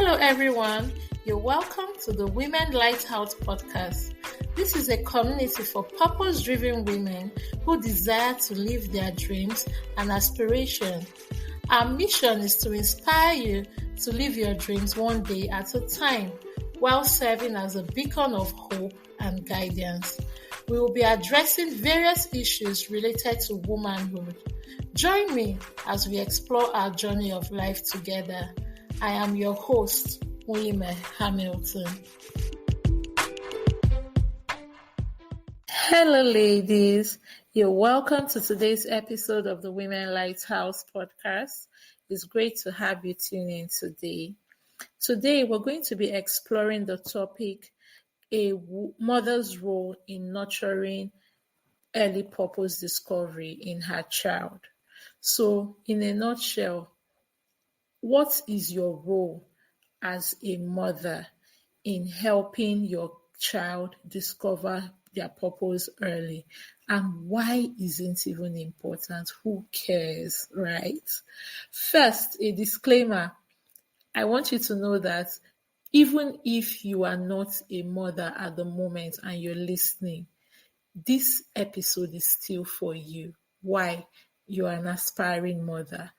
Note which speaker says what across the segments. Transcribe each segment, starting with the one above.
Speaker 1: Hello, everyone. You're welcome to the Women Lighthouse podcast. This is a community for purpose-driven women who desire to live their dreams and aspirations. Our mission is to inspire you to live your dreams one day at a time while serving as a beacon of hope and guidance. We will be addressing various issues related to womanhood. Join me as we explore our journey of life together. I am your host, William Hamilton. Hello, ladies. You're welcome to today's episode of the Women Lighthouse podcast. It's great to have you tune in today. Today, we're going to be exploring the topic, a mother's role in nurturing early purpose discovery in her child. So, in a nutshell, what is your role as a mother in helping your child discover their purpose early? And why isn't it even important? Who cares, right? First, a disclaimer. I want you to know that even if you are not a mother at the moment and you're listening, this episode is still for you. Why? You are an aspiring mother.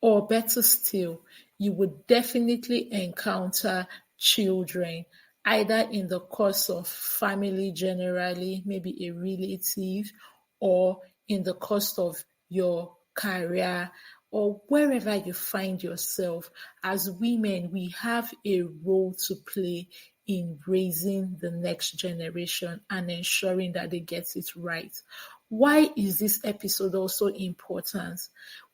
Speaker 1: Or better still, you would definitely encounter children, either in the course of family generally, maybe a relative, or in the course of your career, or wherever you find yourself. As women, we have a role to play in raising the next generation and ensuring that they get it right. Why is this episode also important?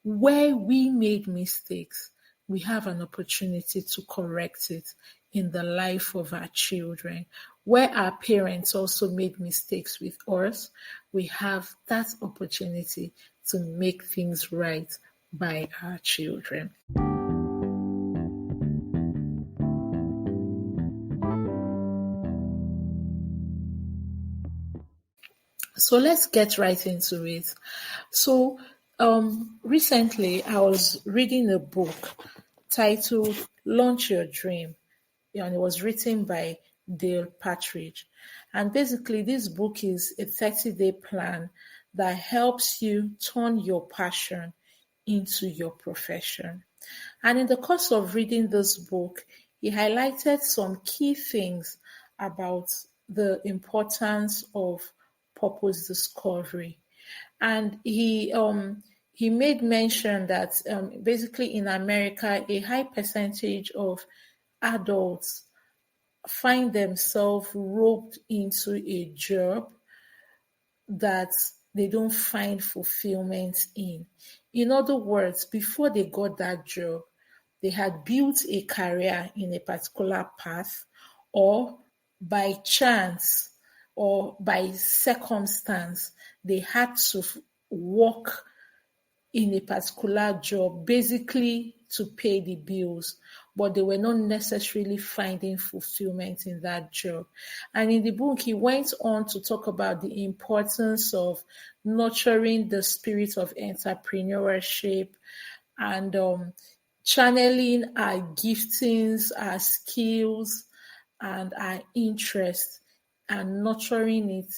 Speaker 1: Where we made mistakes, we have an opportunity to correct it in the life of our children. Where our parents also made mistakes with us, we have that opportunity to make things right by our children. So let's get right into it. So recently I was reading a book titled Launch Your Dream, and it was written by Dale Partridge. And basically this book is a 30-day plan that helps you turn your passion into your profession. And in the course of reading this book, he highlighted some key things about the importance of purpose discovery. And he made mention that basically in America, a high percentage of adults find themselves roped into a job that they don't find fulfillment in. In other words, before they got that job, they had built a career in a particular path, or by chance or by circumstance, they had to work in a particular job, basically to pay the bills, but they were not necessarily finding fulfillment in that job. And in the book, he went on to talk about the importance of nurturing the spirit of entrepreneurship and channeling our giftings, our skills, and our interests, and nurturing it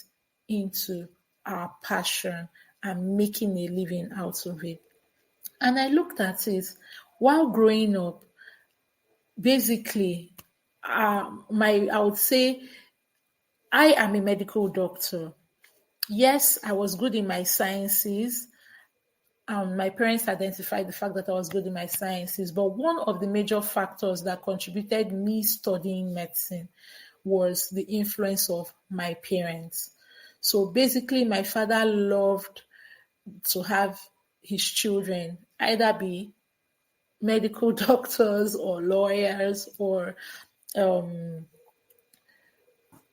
Speaker 1: into our passion and making a living out of it. And I looked at it while growing up. Basically, I would say I am a medical doctor. Yes, I was good in my sciences. My parents identified the fact that I was good in my sciences, but one of the major factors that contributed me studying medicine was the influence of my parents. So basically, my father loved to have his children either be medical doctors or lawyers or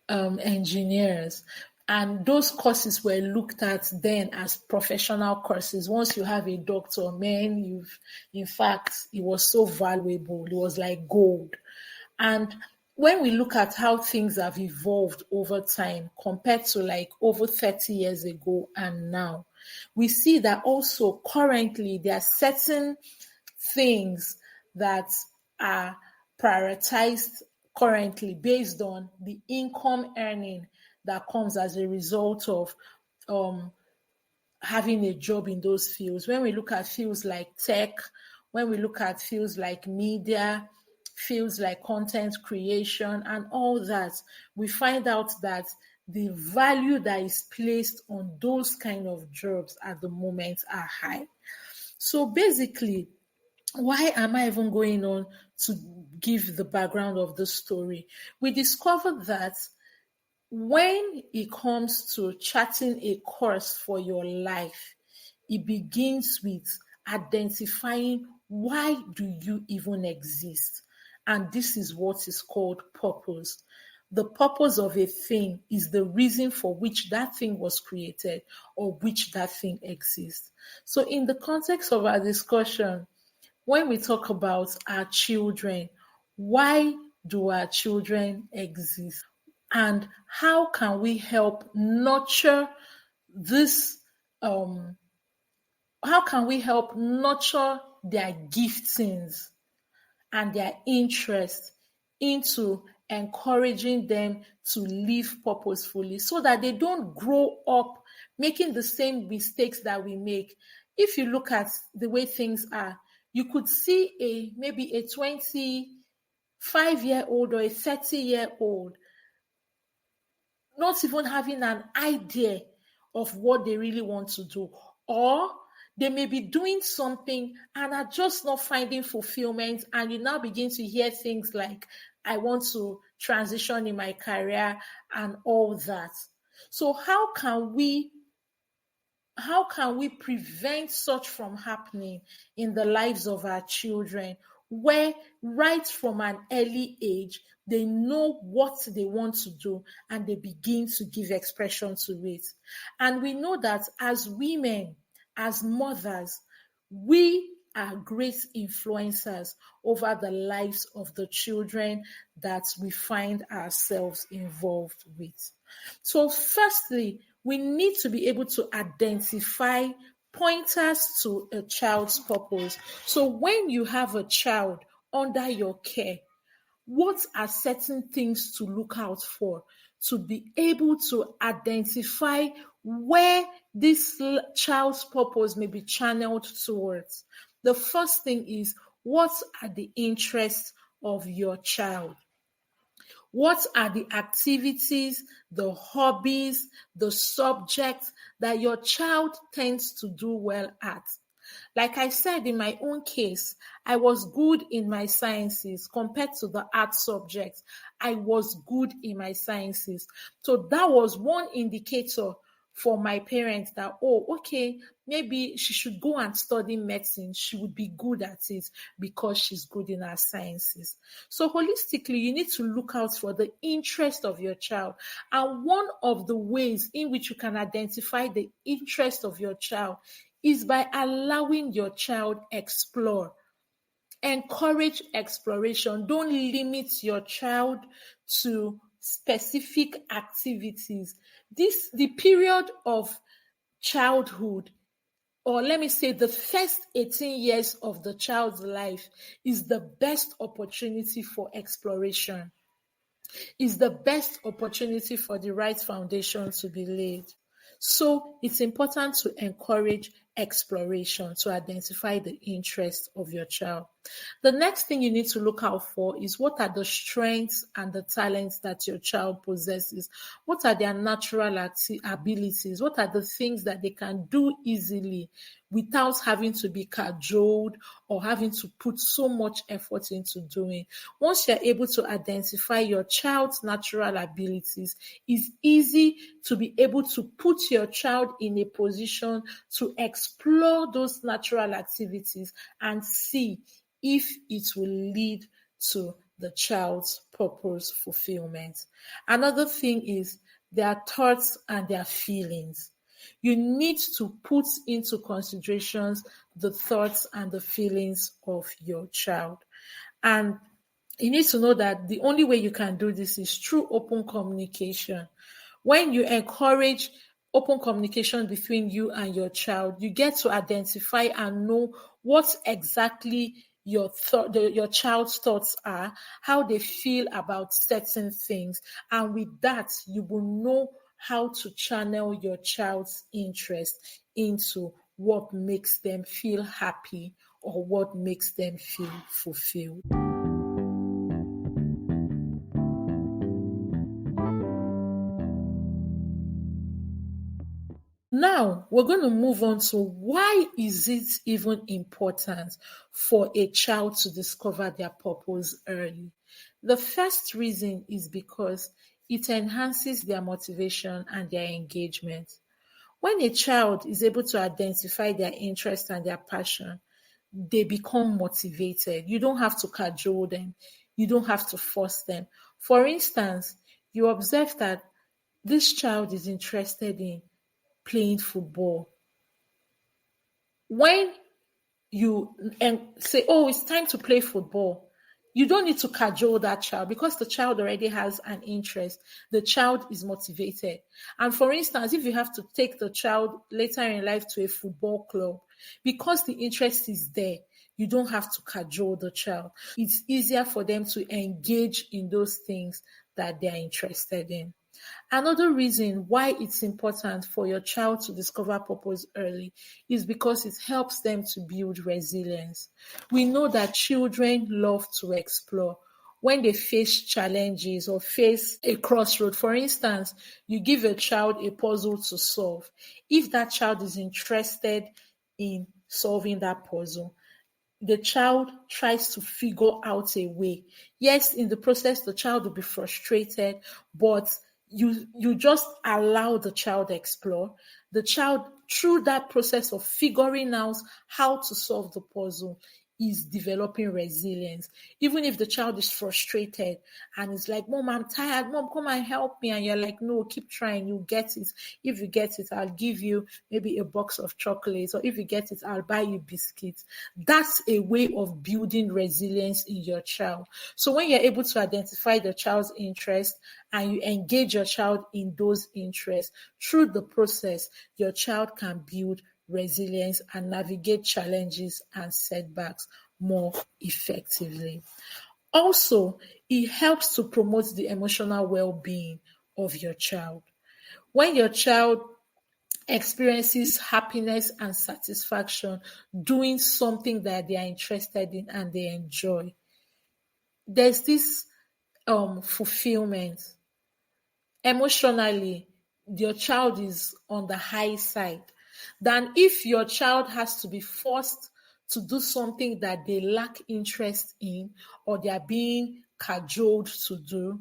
Speaker 1: engineers. And those courses were looked at then as professional courses. Once you have a doctor, man, in fact, it was so valuable. It was like gold. And when we look at how things have evolved over time compared to like over 30 years ago and now, we see that also currently there are certain things that are prioritized currently based on the income earning that comes as a result of um, having a job in those fields. When we look at fields like tech, when we look at fields like media, fields like content creation, and all that, we find out that the value that is placed on those kind of jobs at the moment are high. So basically, why am I even going on to give the background of the story? We discovered that when it comes to charting a course for your life, it begins with identifying why do you even exist? And this is what is called purpose. The purpose of a thing is the reason for which that thing was created or which that thing exists. So in the context of our discussion, when we talk about our children, why do our children exist? And how can we help nurture this? How can we help nurture their giftings and their interest into encouraging them to live purposefully so that they don't grow up making the same mistakes that we make? If you look at the way things are, you could see maybe a 25-year-old or a 30-year-old not even having an idea of what they really want to do. Or they may be doing something and are just not finding fulfillment. And you now begin to hear things like, I want to transition in my career and all that. So how can we prevent such from happening in the lives of our children, where right from an early age they know what they want to do and they begin to give expression to it? And we know that as women, as mothers, we are great influencers over the lives of the children that we find ourselves involved with. So firstly, we need to be able to identify pointers to a child's purpose. So when you have a child under your care, what are certain things to look out for to be able to identify where this child's purpose may be channeled towards? The first thing is, what are the interests of your child? What are the activities, the hobbies, the subjects that your child tends to do well at? Like I said, in my own case, I was good in my sciences compared to the art subjects. I was good in my sciences. So that was one indicator for my parents that, oh, okay, maybe she should go and study medicine. She would be good at it because she's good in her sciences. So holistically, you need to look out for the interest of your child. And one of the ways in which you can identify the interest of your child is by allowing your child explore. Encourage exploration. Don't limit your child to specific activities. The period of childhood, or let me say the first 18 years of the child's life, is the best opportunity for exploration, is the best opportunity for the right foundation to be laid. So it's important to encourage exploration to identify the interest of your child. The next thing you need to look out for is, what are the strengths and the talents that your child possesses? What are their natural abilities? What are the things that they can do easily without having to be cajoled or having to put so much effort into doing? Once you're able to identify your child's natural abilities, it's easy to be able to put your child in a position to explore those natural activities and see if it will lead to the child's purpose fulfillment. Another thing is their thoughts and their feelings. You need to put into considerations the thoughts and the feelings of your child. And you need to know that the only way you can do this is through open communication. When you encourage open communication between you and your child, you get to identify and know what exactly your child's thoughts are, how they feel about certain things. And with that, you will know how to channel your child's interest into what makes them feel happy or what makes them feel fulfilled. Now, we're going to move on to why is it even important for a child to discover their purpose early? The first reason is because it enhances their motivation and their engagement. When a child is able to identify their interest and their passion, they become motivated. You don't have to cajole them. You don't have to force them. For instance, you observe that this child is interested in playing football. When you say, oh, it's time to play football, you don't need to cajole that child because the child already has an interest. The child is motivated. And for instance, if you have to take the child later in life to a football club, because the interest is there, you don't have to cajole the child. It's easier for them to engage in those things that they're interested in. Another reason why it's important for your child to discover purpose early is because it helps them to build resilience. We know that children love to explore. When they face challenges or face a crossroad, for instance, you give a child a puzzle to solve. If that child is interested in solving that puzzle, the child tries to figure out a way. Yes, in the process, the child will be frustrated, but you just allow the child explore. The child, through that process of figuring out how to solve the puzzle, is developing resilience. Even if the child is frustrated and is like, Mom, I'm tired. Mom, come and help me. And you're like, no, keep trying. You get it. If you get it, I'll give you maybe a box of chocolates. Or if you get it, I'll buy you biscuits. That's a way of building resilience in your child. So when you're able to identify the child's interest and you engage your child in those interests, through the process, your child can build resilience and navigate challenges and setbacks more effectively. Also, it helps to promote the emotional well-being of your child. When your child experiences happiness and satisfaction doing something that they are interested in and they enjoy, there's this fulfillment. Emotionally, your child is on the high side than if your child has to be forced to do something that they lack interest in or they are being cajoled to do.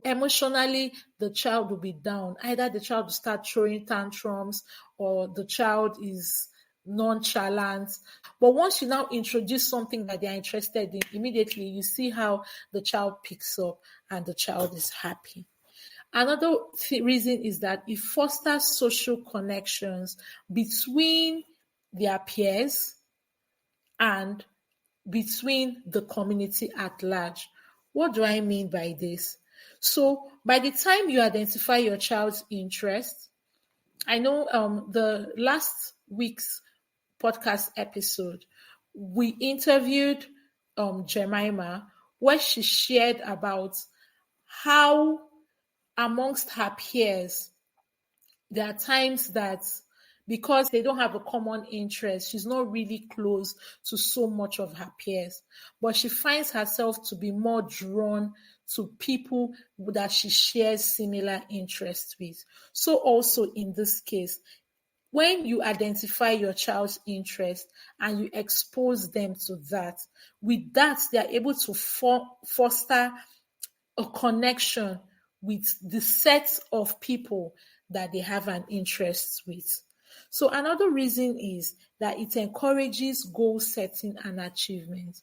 Speaker 1: Emotionally, the child will be down. Either the child will start throwing tantrums or the child is nonchalant. But once you now introduce something that they are interested in, immediately you see how the child picks up and the child is happy. Another reason is that it fosters social connections between their peers and between the community at large. What do I mean by this? So, by the time you identify your child's interest, I know the last week's podcast episode, we interviewed Jemima, where she shared about how amongst her peers, there are times that because they don't have a common interest, she's not really close to so much of her peers. But she finds herself to be more drawn to people that she shares similar interests with. So also in this case, when you identify your child's interest and you expose them to that, with that, they are able to foster a connection with the set of people that they have an interest with. So another reason is that it encourages goal setting and achievement.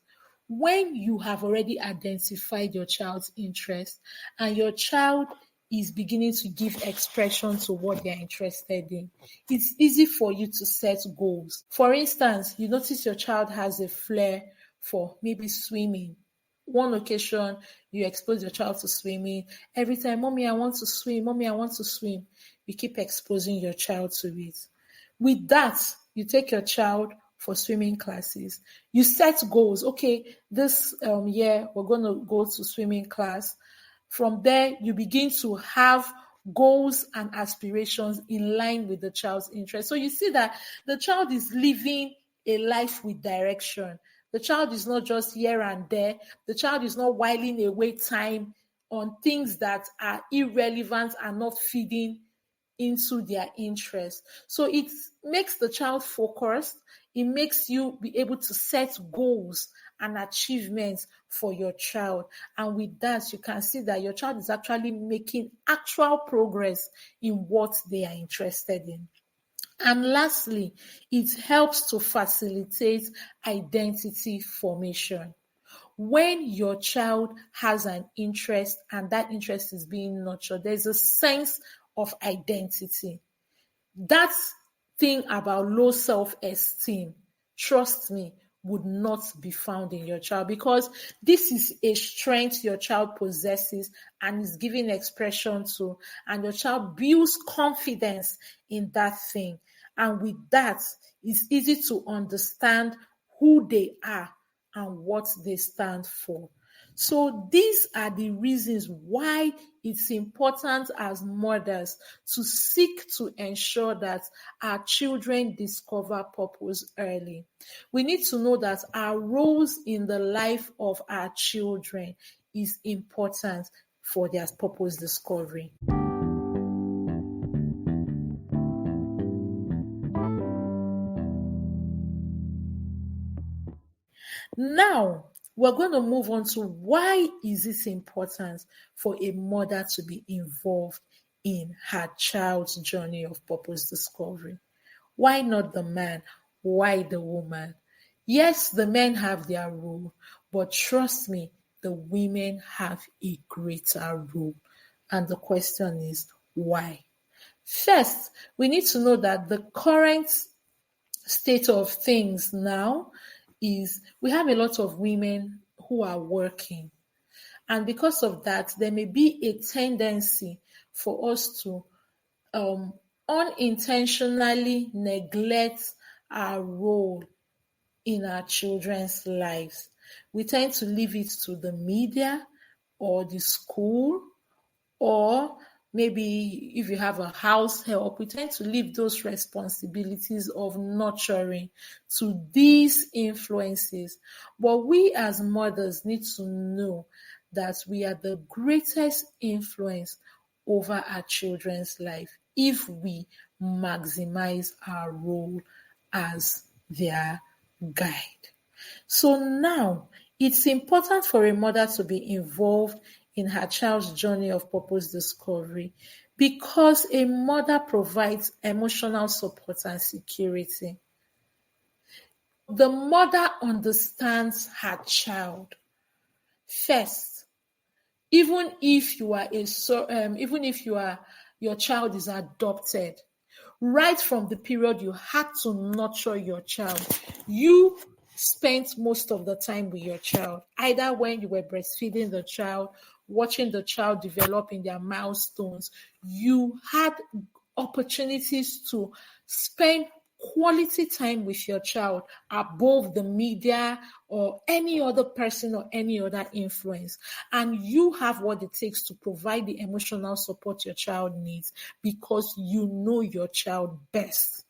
Speaker 1: When you have already identified your child's interest and your child is beginning to give expression to what they're interested in, it's easy for you to set goals. For instance, you notice your child has a flair for maybe swimming. One occasion, you expose your child to swimming. Every time, Mommy, I want to swim. Mommy, I want to swim. You keep exposing your child to it. With that, you take your child for swimming classes. You set goals. Okay, this year we're going to go to swimming class. From there, you begin to have goals and aspirations in line with the child's interest. So you see that the child is living a life with direction. The child is not just here and there. The child is not whiling away time on things that are irrelevant and not feeding into their interest. So it makes the child focused. It makes you be able to set goals and achievements for your child. And with that, you can see that your child is actually making actual progress in what they are interested in. And lastly, it helps to facilitate identity formation. When your child has an interest and that interest is being nurtured, there's a sense of identity. That thing about low self-esteem, trust me, would not be found in your child, because this is a strength your child possesses and is giving expression to, and your child builds confidence in that thing. And with that, it's easy to understand who they are and what they stand for. So these are the reasons why it's important as mothers to seek to ensure that our children discover purpose early. We need to know that our roles in the life of our children is important for their purpose discovery. Now, we're going to move on to why is it important for a mother to be involved in her child's journey of purpose discovery. Why not the man? Why the woman? Yes, the men have their role, but trust me, the women have a greater role. And the question is, why? First, we need to know that the current state of things now is we have a lot of women who are working. And because of that, there may be a tendency for us to unintentionally neglect our role in our children's lives. We tend to leave it to the media or the school, or maybe if you have a house help, we tend to leave those responsibilities of nurturing to these influences. But we as mothers need to know that we are the greatest influence over our children's life if we maximize our role as their guide. So now, it's important for a mother to be involved in her child's journey of purpose discovery because a mother provides emotional support and security. The mother understands her child first. Even if your child is adopted, right from the period you had to nurture your child, you spent most of the time with your child, either when you were breastfeeding the child, watching the child develop in their milestones. You had opportunities to spend quality time with your child above the media or any other person or any other influence. And you have what it takes to provide the emotional support your child needs because you know your child best.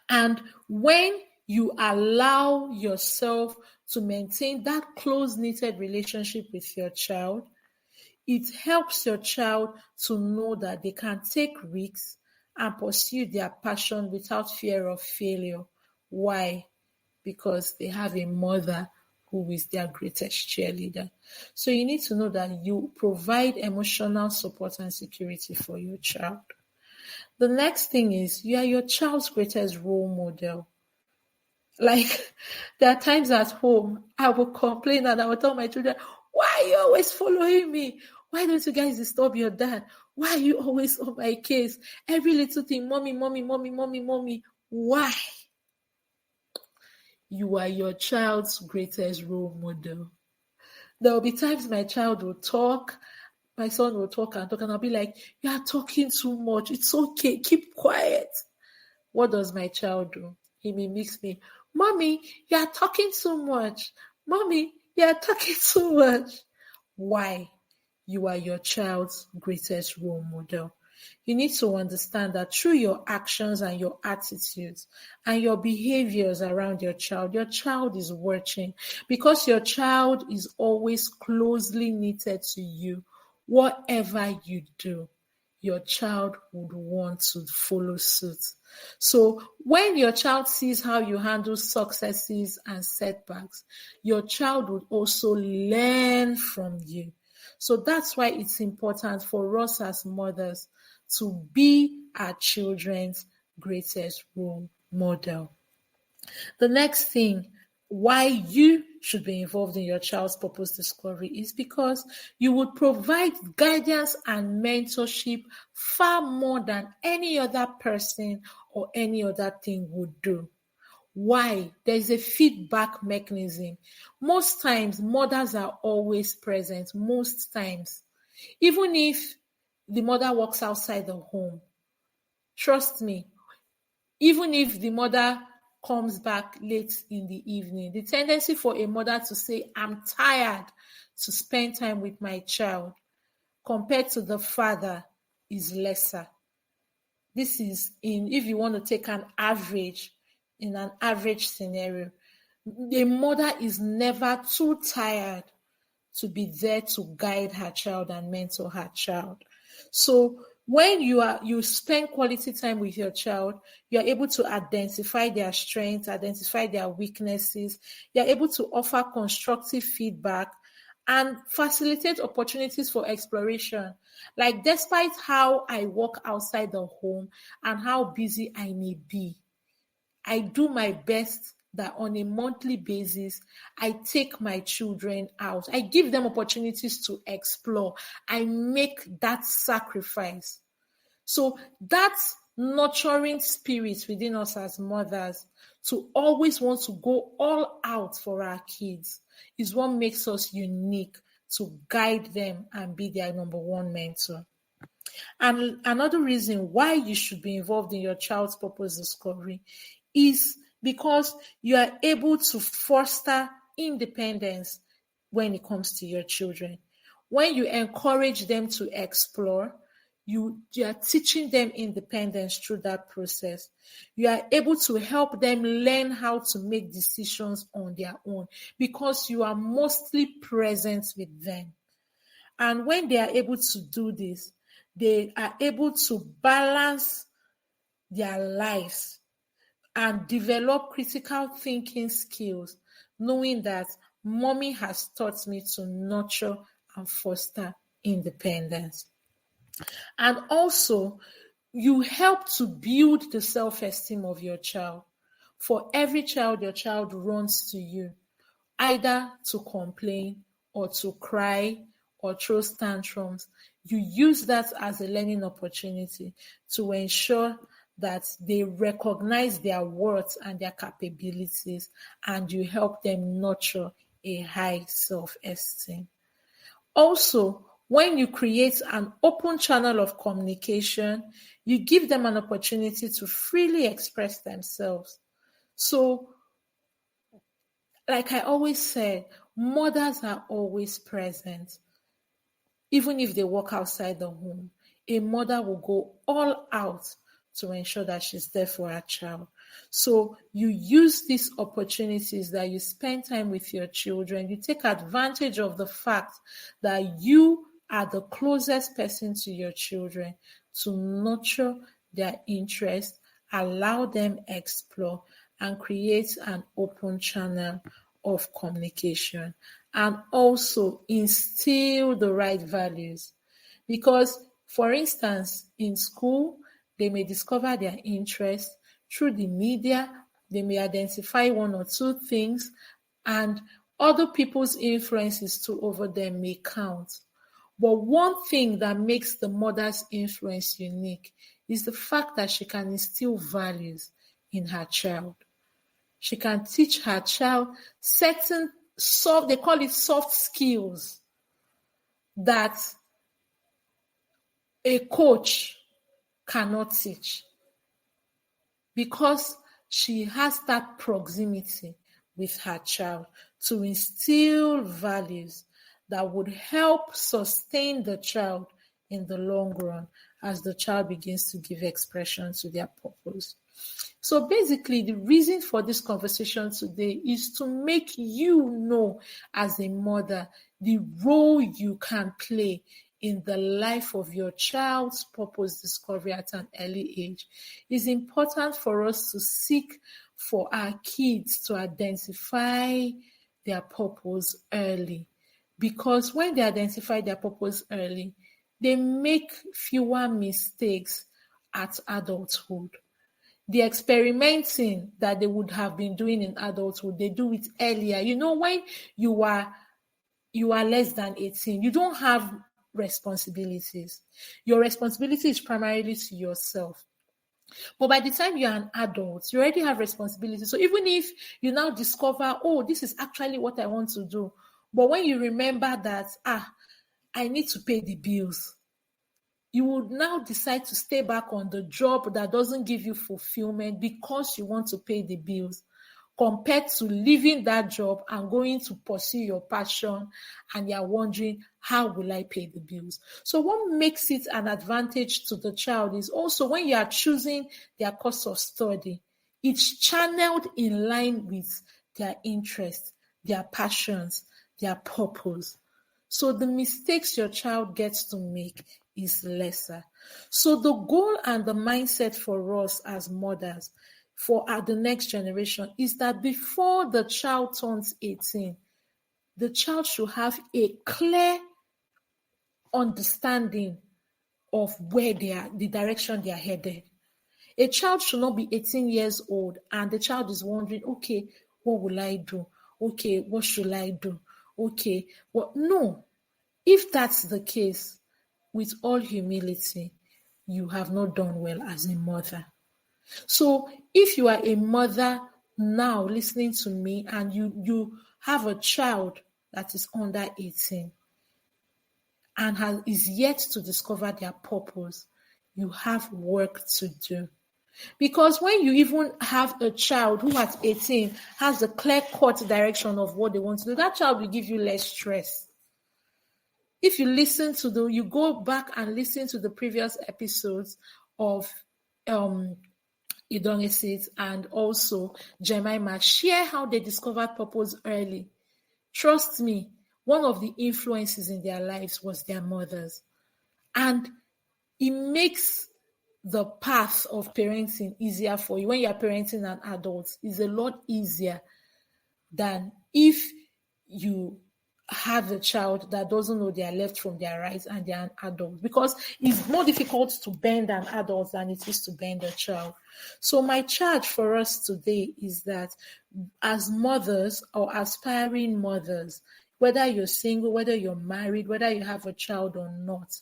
Speaker 1: And when you allow yourself to maintain that close-knitted relationship with your child, it helps your child to know that they can take risks and pursue their passion without fear of failure. Why? Because they have a mother who is their greatest cheerleader. So you need to know that you provide emotional support and security for your child. The next thing is you are your child's greatest role model. Like, there are times at home, I will complain and I will tell my children, why are you always following me? Why don't you guys disturb your dad? Why are you always on my case? Every little thing, mommy, mommy, mommy, mommy, mommy. Why? You are your child's greatest role model. There will be times my child will talk, my son will talk, and I'll be like, you are talking too much. It's okay. Keep quiet. What does my child do? he mimics me. Mommy, you are talking too much. Mommy, you are talking too much. Why? You are your child's greatest role model. You need to understand that through your actions and your attitudes and your behaviors around your child is watching, because your child is always closely knitted to you. Whatever you do, your child would want to follow suit. So when your child sees how you handle successes and setbacks, your child would also learn from you. So that's why it's important for us as mothers to be our children's greatest role model. The next thing why you should be involved in your child's purpose discovery is because you would provide guidance and mentorship far more than any other person or any other thing would do. Why? There's a feedback mechanism. Most times, mothers are always present. Most times. Even if the mother works outside the home, trust me, even if the mother comes back late in the evening, the tendency for a mother to say, I'm tired to spend time with my child compared to the father is lesser. This is if you want to take an average, in an average scenario. A mother is never too tired to be there to guide her child and mentor her child. So when you spend quality time with your child, you are able to identify their strengths, identify their weaknesses, you're able to offer constructive feedback and facilitate opportunities for exploration. Like, despite how I work outside the home and how busy I may be, I do my best that on a monthly basis, I take my children out. I give them opportunities to explore. I make that sacrifice. So that nurturing spirit within us as mothers to always want to go all out for our kids is what makes us unique to guide them and be their number one mentor. And another reason why you should be involved in your child's purpose discovery is because you are able to foster independence when it comes to your children. When you encourage them to explore, you are teaching them independence through that process. You are able to help them learn how to make decisions on their own because you are mostly present with them. And when they are able to do this, they are able to balance their lives and develop critical thinking skills, knowing that mommy has taught me to nurture and foster independence. And also, you help to build the self-esteem of your child. For every child, your child runs to you, either to complain or to cry or throw tantrums. You use that as a learning opportunity to ensure that they recognize their worth and their capabilities, and you help them nurture a high self-esteem. Also, when you create an open channel of communication, you give them an opportunity to freely express themselves. So, like I always said, mothers are always present. Even if they work outside the home, a mother will go all out to ensure that she's there for her child. So you use these opportunities that you spend time with your children. You take advantage of the fact that you are the closest person to your children to nurture their interest, allow them explore, and create an open channel of communication, and also instill the right values. Because, for instance, in school, they may discover their interest through the media, they may identify one or two things, and other people's influences too over them may count. But one thing that makes the mother's influence unique is the fact that she can instill values in her child. She can teach her child certain they call it soft skills that a coach cannot teach, because she has that proximity with her child to instill values that would help sustain the child in the long run as the child begins to give expression to their purpose. So basically, the reason for this conversation today is to make you know, as a mother, the role you can play in the life of your child's purpose discovery at an early age. It's important for us to seek for our kids to identify their purpose early, because when they identify their purpose early, they make fewer mistakes at adulthood. The experimenting that they would have been doing in adulthood, they do it earlier. When you are less than 18, you don't have responsibilities. Your responsibility is primarily to yourself. But by the time you're an adult, you already have responsibility. So even if you now discover, oh, this is actually what I want to do, but when you remember that, I need to pay the bills, you would now decide to stay back on the job that doesn't give you fulfillment because you want to pay the bills, compared to leaving that job and going to pursue your passion, and you're wondering, how will I pay the bills? So what makes it an advantage to the child is also when you are choosing their course of study, it's channeled in line with their interests, their passions, their purpose. So the mistakes your child gets to make is lesser. So the goal and the mindset for us as mothers, for the next generation, is that before the child turns 18, the child should have a clear understanding of where they are, the direction they are headed. A child should not be 18 years old and the child is wondering, okay, what will I do? Okay, what should I do? Okay, what? No. If that's the case, with all humility, you have not done well as a mother. So if you are a mother now listening to me and you have a child that is under 18 and is yet to discover their purpose, you have work to do. Because when you even have a child who at 18 has a clear-cut direction of what they want to do, that child will give you less stress. If you go back and listen to the previous episodes of Idonesit and also Jemima share how they discovered purpose early. Trust me, one of the influences in their lives was their mothers. And it makes the path of parenting easier for you. When you're parenting an adult, it's a lot easier than if you have a child that doesn't know their left from their right and they're an adult, because it's more difficult to bend an adult than it is to bend a child. So my charge for us today is that as mothers or aspiring mothers, whether you're single, whether you're married, whether you have a child or not,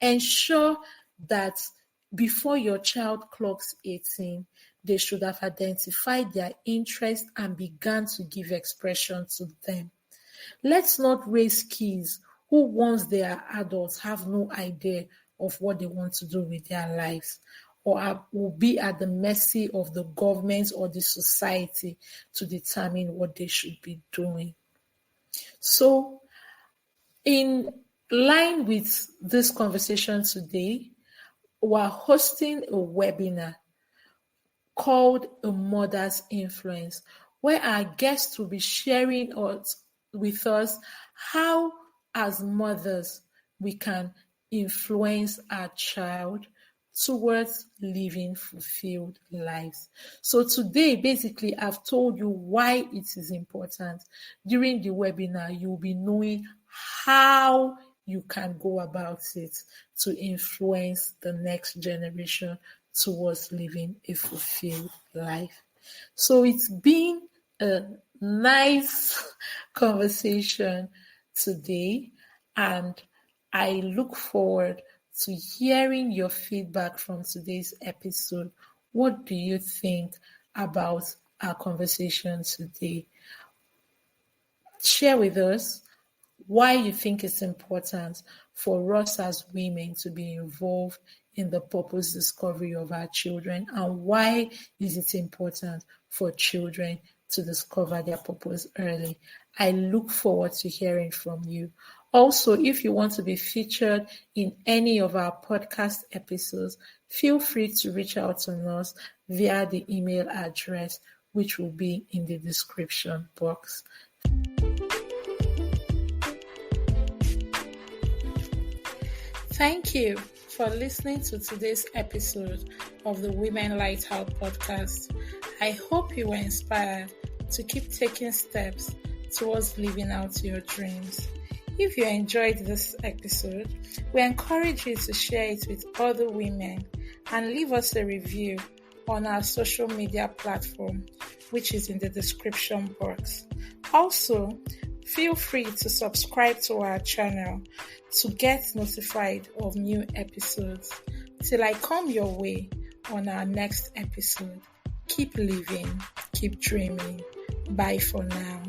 Speaker 1: ensure that before your child clocks 18, they should have identified their interests and began to give expression to them. Let's not raise kids who, once they are adults, have no idea of what they want to do with their lives, or will be at the mercy of the government or the society to determine what they should be doing. So, in line with this conversation today, we're hosting a webinar called A Mother's Influence, where our guests will be sharing with us how, as mothers, we can influence our child towards living fulfilled lives. So today, basically, I've told you why it is important. During the webinar, you'll be knowing how you can go about it to influence the next generation towards living a fulfilled life. So it's been a nice conversation today, and I look forward to hearing your feedback from today's episode. What do you think about our conversation today? Share with us why you think it's important for us as women to be involved in the purpose discovery of our children, and why is it important for children to discover their purpose early. I look forward to hearing from you. Also, if you want to be featured in any of our podcast episodes, feel free to reach out to us via the email address, which will be in the description box. Thank you for listening to today's episode of the Women Lighthouse podcast. I hope you were inspired to keep taking steps towards living out your dreams. If you enjoyed this episode, we encourage you to share it with other women and leave us a review on our social media platform, which is in the description box. Also, feel free to subscribe to our channel to get notified of new episodes. Till I come your way on our next episode, keep living, keep dreaming. Bye for now.